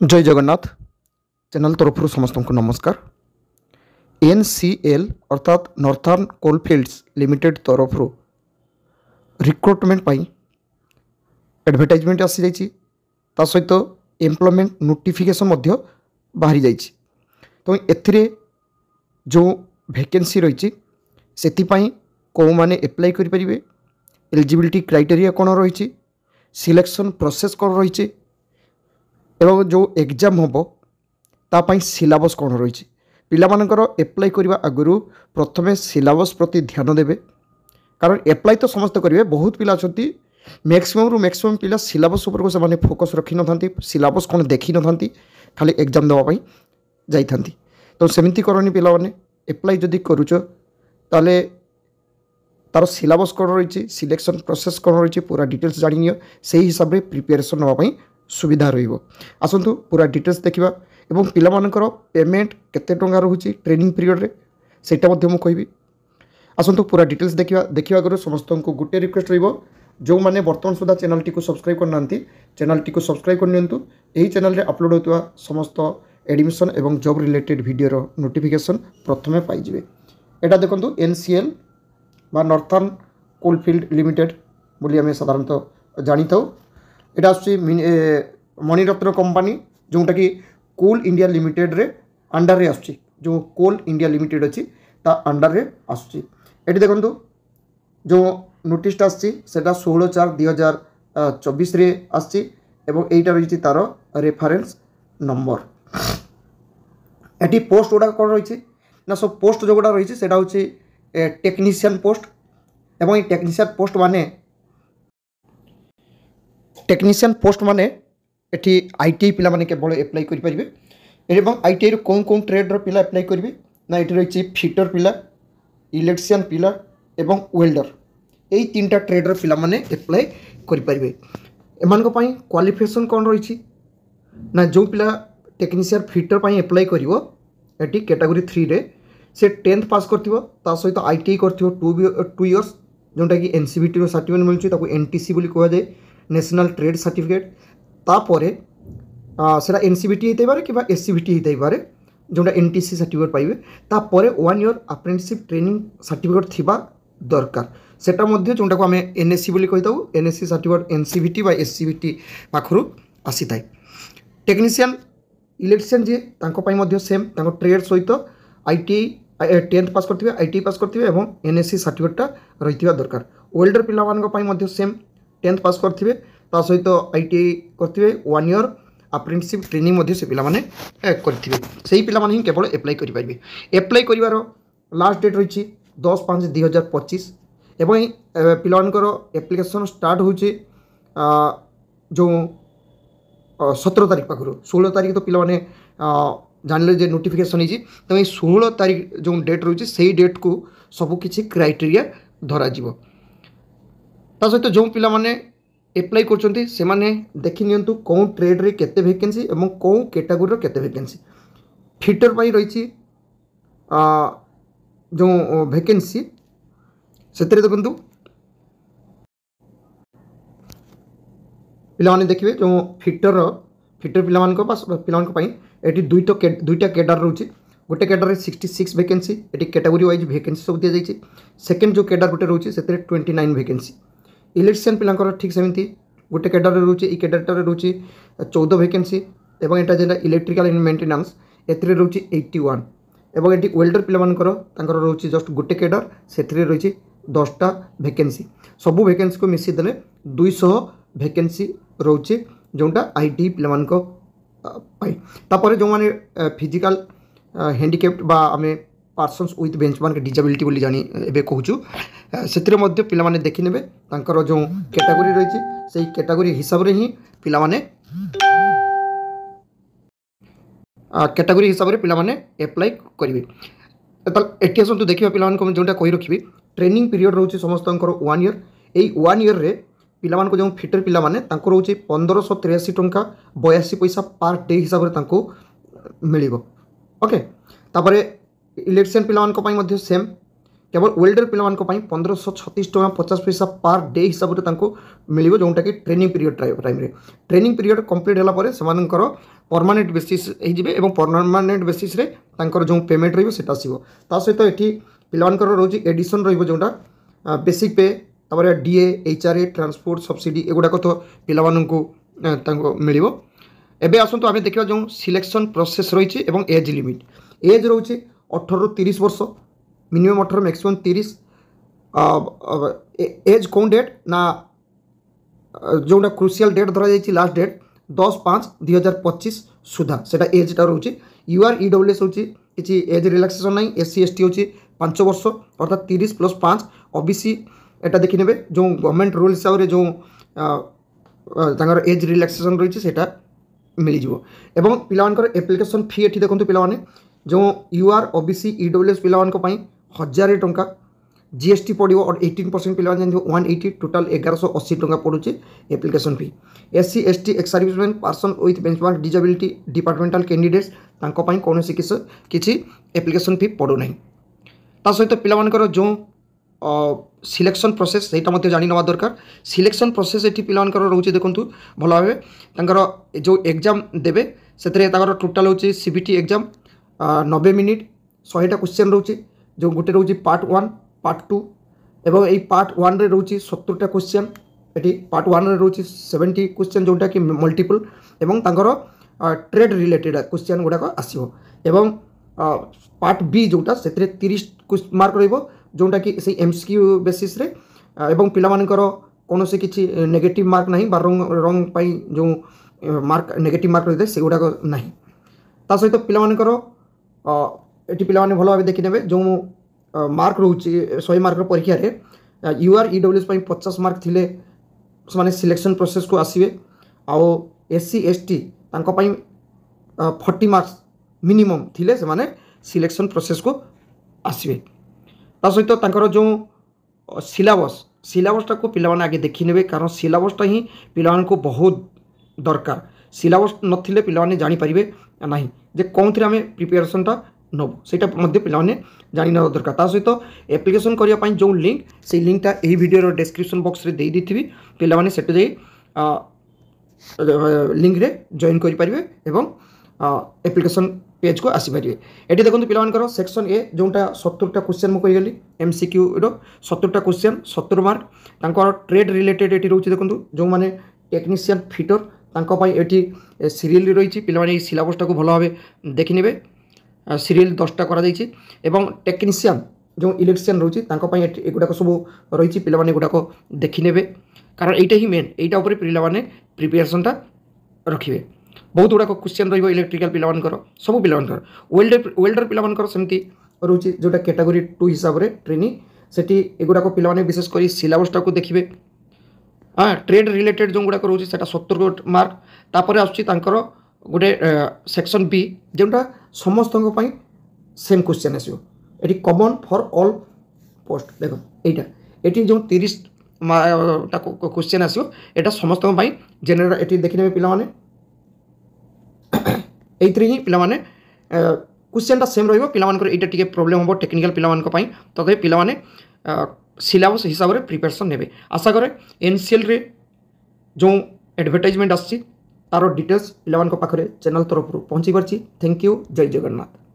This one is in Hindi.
जय जगन्नाथ चैनल तरफ समस्त को नमस्कार। एनसीएल अर्थात नॉर्थर्न कोलफील्ड्स लिमिटेड तरफ रिक्रुटमेंट एडवर्टाइजमेंट आसी जाइए ता सहित एम्प्लॉयमेंट नोटिफिकेशन बाहरी जाइए। तो एथिरे जो वैकेंसी रही से कौ माने एप्लाई करें, एलिजिबिलिटी क्राइटेरिया कौन रही, सिलेक्शन प्रोसेस कौन रही एवं जो एग्जाम हम तापाई सिलेबस कौन रही। पिलामानकर एप्लाई करने आगु प्रथमे सिलेबस प्रति ध्यान देवे, कारण एप्लाई तो समस्त करेंगे। बहुत पिला अच्छा मैक्सिमम रु मैक्सिमम पिला सिलेबस उपर से फोकस रखी न था, सिलेबस कौन देखी न था, खाली एग्जाम देवाई जाती। तो सेमती करनी पिला माने एप्लाई जदि करुच ताले तार सिलेबस कौन रही, सिलेक्शन प्रोसेस कौन रही, पूरा डिटेल्स जानी से हिसाब से प्रिपेरेसन नापी सुविधा रसतु पूरा डिटेल्स देखा एवं पिलामानकर पेमेंट केते टंका रोचे ट्रेनिंग पीरियड रे सेटा मध्य मु कहबी। आसतु पूरा डिटेल्स देखा आगे समस्त को गोटे रिक्वेस्ट जो मैंने बर्तमान सुधा चैनल टी सब्सक्राइब करना चैनल टी सब्सक्राइब करनी। यही चैनल रे अपलोड होता समस्त एडमिशन एवं जॉब रिलेटेड वीडियो नोटिफिकेशन प्रथमे पाइबे। यहाँ देखो एनसीएल बा नॉर्थर्न कोलफील्ड लिमिटेड बोली आम साधारणतः जानी था। यहाँ आस मणिरत्न कंपनी जोटा कि कोल इंडिया लिमिटेड रे अंडर रे आसुची, जो कोल इंडिया लिमिटेड अच्छी ता अंडर रे आसुची। एटी देखो जो नोटिसटा आसची सेटा 16/4/2024 रे आसची एवं एटा रही तार रेफरेंस नंबर। एटी पोस्ट गुड़ा कौन रही ना सब पोस्ट जो गुड़ा रही सेटा होची टेक्नीशियन पोस्ट एवं टेक्नीशियन पोस्ट माने टेक्नीशियन पोस्ट माने एटी आईटीआई पिला माने केवल एप्लाई करि परिबे। एवं आईटीआई रो कोन कोन ट्रेड रो पिला एप्लाई करिवे ना एटी रही फिटर पिला, इलेक्ट्रिशियन पिला एवं वेल्डर, यही तीनटा ट्रेड रो पिला माने एप्लाई करि परिबे। एमान को पई क्वालिफिकेशन कौन रही ना जो पिला टेक्नीशियन फिटर पई एप्लाई करिवो एटी कैटेगरी 3 रे से 10th पास करथिवो ता सहित आईटीआई करथिवो 2 इयर्स जोटा कि एनसीबीटी रो सर्टिफिकेट मिलुची ताको एनटीसी बोली कहवा जाय, नेशनल ट्रेड सर्टिफिकेट। तापरे सेटा एनसीबीटी होते पारे कि एससीबीटी होते पारे जोटा एनटीसी सर्टिफिकेट पाइबे। तापरे 1 ईयर अप्रेंटिसशिप ट्रेनिंग सर्टिफिकेट थिबा दरकार, सेटा मध्ये जोटा को आम एनएससी बोली कहि ताऊ। एनएससी सर्टिफिकेट एनसीबीटी बा एससीबीटी पाखरु आसी थाए। टेक्नीशियन इलेक्ट्रिशियन जी तांको पई मध्ये सेम तांको ट्रेड सहित आईटीआई 10th पास करथिबे, आईटीआई पास करथिबे एवं एनएससी सर्टिफिकेटटा रहिथिबा दरकार। वेल्डर पिला मानक पई मध्ये सेम 10th पास करथिबे ता सहित आईटीआई करथिबे, 1 ईयर अप्रेंटिसशिप ट्रेनिंग मध्ये से पिला माने करथिबे। सेही पिला माने ही केवल एप्लाई करि पाइबे। एप्लाई करिवार लास्ट डेट रही 10/5/2025 एवं पिला मानकर एप्लिकेशन स्टार्ट होचे जो 17 तारीख पाखरु। 16 तारीख तो पिला माने जानले जे नोटिफिकेशन होची, तो 16 तारीख जो डेट रही से डेट को सबकि क्राइटेरिया धरा जीवो। ता सहित जो पिला माने एप्लाई करछन्ती से माने देखि नियंतु कौन ट्रेड रे केते वैकेंसी एवं कौन कैटेगरी रो केते वैकेंसी। फिटर पाई रही जो वैकेंसी सेतरे देखंतु पिला माने देखिबे जो फिटर पिला मानक पास पिला मानक पई एटी दुईटा कैडर रहउची। गोटे कैडर रे 66 vacancy, eighty category wise vacancy सब दिया जाइछि। सेकंड जो कैडर गोटे रहउची सेतरे 29 वैकेंसी। इलेक्ट्रिशियन पिलांकर ठीक सेमती गोटे कैडर रोचे, ई कैडर रोचे 14 वैकेंसी एवं एटा जेला इलेक्ट्रिकल एंड मेंटेनेंस एथरे रोचे 81 एवं एटी वेल्डर पिलांकर तांकर रोचे जस्ट गोटे कैडर सेथरे रोचे 10टा वैकेंसी। सबु वैकेंसी को मिसी देले 200 वैकेंसी रोचे जोंटा आईटी पिलांक पाई। तापर जो माने फिजिकल हैंडिकैप्ड बा आमे पर्सन्स विथ बेंचमार्क डिजेबिलिटी बोली जानी एबे कहूचु सेतिरे मध्ये पिला माने देखि नेबे तांकर जो कैटेगरी रही से कैटेगरी हिसाब रे ही पिला माने कैटेगरी हिसाब रे पिला माने अप्लाई करिवे। एठी असंतु देखिबा पिला मानको जोंटा कहि रखिबे ट्रेनिंग पीरियड रहउची समस्तंकर 1 ईयर। एई 1 ईयर रे पिला मानको जो फिटर पिला माने तांको रहउची 1583 टंका 82 पैसा पर डे हिसाब रे तांको मिलिबो। ओके, तापरे इलेक्ट्रिशियन पिला मानको पई मध्ये सेम केवल वेल्डर पे 1536 टଙ୍କା 50 पैसा पर डे हिसाब से मिल जोटा कि training period time training period complete होगापर से परमानेंट बेसीस हो परमानेंट बेसीस जो पेमेंट रहा आसो सहित ये पिलानकर रोज एडिशन रोटा बेसिक पे तापर डीए एचआरए ट्रांसपोर्ट सब्सिडी एगुड़ाक तो पिला मिल एबे आसतु आम देखा जो सिलेक्शन प्रोसेस रही एज लिमिट एज रोचे 18 ରୁ 30 वर्ष मिनिमम 18 मैक्सिमम 30 एज कौन डेट ना जोटा क्रुशियल डेट धरा जाइए लास्ट डेट 10/5/2025 सुधा से एजटा रोचे यूआर ईडब्ल्यूएस हो कि एज रिलैक्सेशन ना एससी एसटी हो 5 वर्ष अर्थात 30 + 5 ओबीसी एटा देखी ने जो गवर्नमेंट रूल हिसाब से जो एज रिलैक्सेशन रही है मिल जाव पिलानकर एप्लिकेशन फी ये देखो पिलाने जो यूआर ओबीसी ईडब्ल्यूएस पिलानी 1000 टंका जीएसटी पड़ो और 18% पिला 180 टोटाल 1180 टंका पड़ुचे application fee SC ST ex serviceman person with benchmark disability departmental candidates कौन किसी एप्लिकेशन फी पड़ूना ता सहित पिलानकर जो सिलेक्शन प्रोसेस से जानी नवा दरकार सिलेक्शन प्रोसेस ये पिलानकर रोचे देखूँ भल भाव जो एग्जाम देवे से टोटाल हूँ सीबीटी एग्जाम 90 मिनिट 100टा क्वेश्चन रोचे जो गोटे रोचे पार्ट 1 पार्ट 2 एवं यही पार्ट 1 रे रोचे 70टा क्वेश्चन ये पार्ट 1 रे रोचे 70 क्वेश्चन जोटा कि मल्टीपल एवं ट्रेड रिलेटेड क्वेश्चन गुड़ाक आसो एवं पार्ट बी जोटा से 30 मार्क रोटा कि से एमसीक्यू बेसिस रे एवं पिलामानकर कौन से किसी नेगेटिव मार्क नहीं बा रंग जो मार्क नेगेटिव मार्क रही है से गुड़ाक ना ता सहित पिलामानकर ये पिलाने भल भाव देखने जो मार्क रोचे 100 मार्क परीक्षा यूआर ईडब्ल्यूएस 50 मार्क थिले से सिलेक्शन प्रोसेस को आसवे आउ एससी एसटी 40 मार्क्स मिनिमम थिले से सिलेक्शन प्रोसेस को आसवे ता सहित जो सिलेबसटा को पिलाने आगे देखी ने कारण सिलेबसटा ही पिला को बहुत दरकार सिलेबस नथिले पिलाने जानीपारे ना जे कौन थे आम प्रिपेरेसनटा नब से पिलाने जानी ना दरकार ता सहित एप्लिकेशन करने जो लिंक से लिंकटा यही वीडियो डिस्क्रिप्शन बॉक्स रे दे दी पिलाने सेट जाई लिंक रे जॉइन करें एवं एप्लिकेशन पेज को आसीपारे ये देखो पिलानकर सेक्शन ए जोटा 70टा क्वेश्चन मुझे कहीगली एमसीक्यू 70टा क्वेश्चन 70 मार्क ट्रेड रिलेटेड ये रोचे देखो जो मैंने टेक्नीशियन फिटर ये सीरियल रही पिलाने सिलेबसटा को भल भाव देखने सीरियल 10टा कर टेक्नीशियन जो इलेक्ट्रिशियन रोचे एगुड़ाक सब रही पिलाने गुड़ाक देखने कारण यहीटा ही मेन यहीटा पिलाने प्रिपेरेसनटा रखिए बहुत गुड़ाक क्वेश्चन रही इलेक्ट्रिकल पिलानकर सब पिलानकर वेल्डर पिलानकर सेमती रोचे जोटा कैटेगरी 2 हिसाब से ट्रेनिंग से एगुड़ाक पिलाने विशेषकर सिलेबसटा को देखिए हाँ ट्रेड रिलेटेड जो गुड़ाक रोचे 70 मार्क तापर आसर गोटे सेक्शन बी जोटा समस्त सेम क्वेश्चन आसो ये कमन फॉर ऑल पोस्ट देख यहाँ जो 30 क्वेश्चन आसो यहाँ समस्त जेनेराल ये देखने पिलाने ये ही पिलाने क्वेश्चनटा सेम रही प्रोब्लेम हम टेक्निकल पिलाने तो पिलाने सिलेबस हिसाब से प्रिपेरेसन ने आशा करे एनसीएल रे जो एडवर्टाइजमेंट आसी तार डिटेल्स पिलाने पाखे चैनल तरफ पहुँची पार्ची थैंक यू जय जगन्नाथ।